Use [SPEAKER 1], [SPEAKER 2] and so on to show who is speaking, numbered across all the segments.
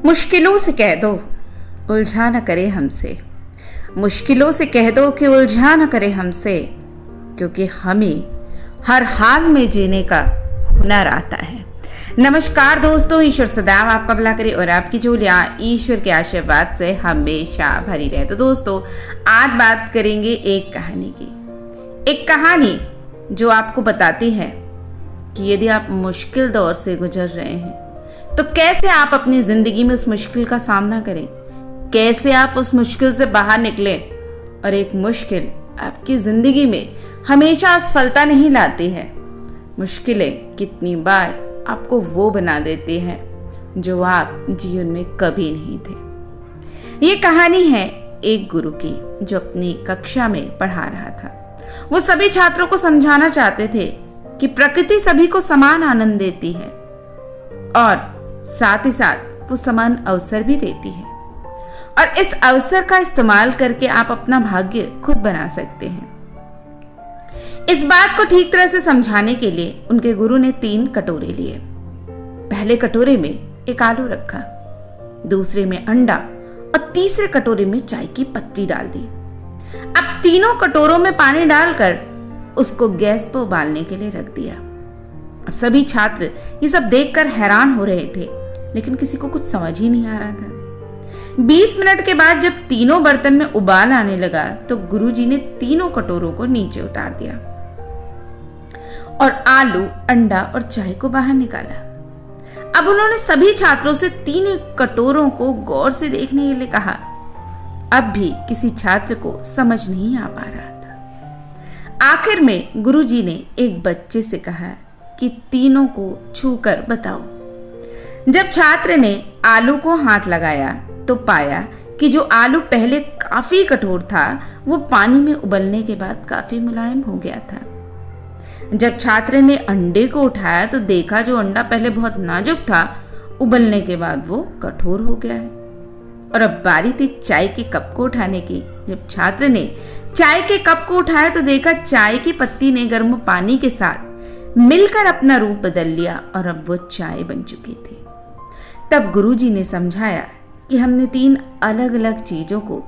[SPEAKER 1] मुश्किलों से कह दो उलझा न करे हमसे, मुश्किलों से कह दो कि उलझा न करे हमसे, क्योंकि हमें हर हाल में जीने का हुनर आता है। नमस्कार दोस्तों, ईश्वर सदैव आपका भला करे और आपकी झोलियां ईश्वर के आशीर्वाद से हमेशा भरी रहे। तो दोस्तों, आज बात करेंगे एक कहानी की, एक कहानी जो आपको बताती है कि यदि आप मुश्किल दौर से गुजर रहे हैं तो कैसे आप अपनी जिंदगी में उस मुश्किल का सामना करें, कैसे आप उस मुश्किल से बाहर निकलें। और एक मुश्किल आपकी जिंदगी में हमेशा असफलता नहीं लाती है। मुश्किलें कितनी बार आपको वो बना देती हैं जो आप जीवन में कभी नहीं थे। ये कहानी है एक गुरु की जो अपनी कक्षा में पढ़ा रहा था। वो सभी छात्रों को समझाना चाहते थे कि प्रकृति सभी को समान आनंद देती है और साथ ही साथ वो समान अवसर भी देती है, और इस अवसर का इस्तेमाल करके आप अपना भाग्य खुद बना सकते हैं। इस बात को ठीक तरह से समझाने के लिए उनके गुरु ने 3 कटोरे लिए। पहले कटोरे में एक आलू रखा, दूसरे में अंडा और तीसरे कटोरे में चाय की पत्ती डाल दी। अब तीनों कटोरों में पानी डालकर उसको गैस पर उबालने के लिए रख दिया। अब सभी छात्र ये सब देखकर हैरान हो रहे थे, लेकिन किसी को कुछ समझ ही नहीं आ रहा था। 20 मिनट के बाद जब तीनों बर्तन में उबाल आने लगा तो गुरुजी ने तीनों कटोरों को नीचे उतार दिया और आलू, अंडा और चाय को बाहर निकाला। अब उन्होंने सभी छात्रों से 3 कटोरों को गौर से देखने के लिए कहा। अब भी किसी छात्र को समझ नहीं आ पा रहा था। आखिर में गुरुजी ने एक बच्चे से कहा कि तीनों को छूकर बताओ। जब छात्र ने आलू को हाथ लगाया तो पाया कि जो आलू पहले काफी कठोर था वो पानी में उबलने के बाद काफी मुलायम हो गया था। जब छात्र ने अंडे को उठाया तो देखा जो अंडा पहले बहुत नाजुक था, उबलने के बाद वो कठोर हो गया है। और अब बारी थी चाय के कप को उठाने की। जब छात्र ने चाय के कप को उठाया तो देखा चाय की पत्ती ने गर्म पानी के साथ मिलकर अपना रूप बदल लिया और अब वो चाय बन चुकी थी। तब गुरुजी ने समझाया कि हमने 3 अलग अलग चीजों को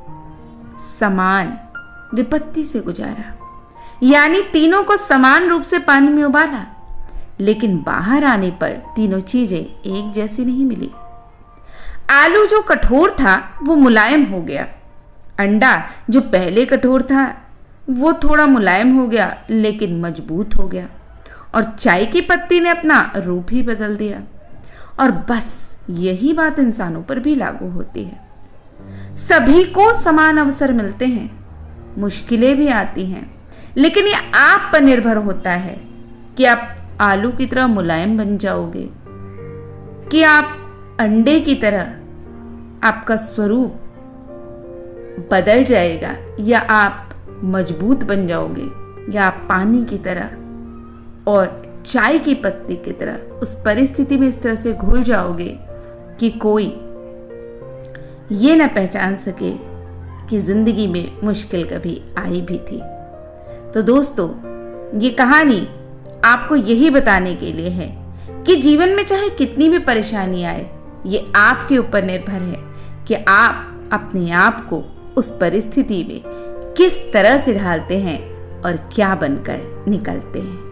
[SPEAKER 1] समान विपत्ति से गुजारा, यानी तीनों को समान रूप से पानी में उबाला, लेकिन बाहर आने पर तीनों चीजें एक जैसी नहीं मिली। आलू जो कठोर था वो मुलायम हो गया, अंडा जो पहले कठोर था वो थोड़ा मुलायम हो गया लेकिन मजबूत हो गया, और चाय की पत्ती ने अपना रूप ही बदल दिया। और बस यही बात इंसानों पर भी लागू होती है। सभी को समान अवसर मिलते हैं, मुश्किलें भी आती हैं, लेकिन ये आप पर निर्भर होता है कि आप आलू की तरह मुलायम बन जाओगे कि आप अंडे की तरह आपका स्वरूप बदल जाएगा, या आप मजबूत बन जाओगे, या आप पानी की तरह और चाय की पत्ती की तरह उस परिस्थिति में इस तरह से घुल जाओगे कि कोई ये न पहचान सके कि जिंदगी में मुश्किल कभी आई भी थी। तो दोस्तों, ये कहानी आपको यही बताने के लिए है कि जीवन में चाहे कितनी भी परेशानी आए, ये आपके ऊपर निर्भर है कि आप अपने आप को उस परिस्थिति में किस तरह से ढालते हैं और क्या बनकर निकलते हैं।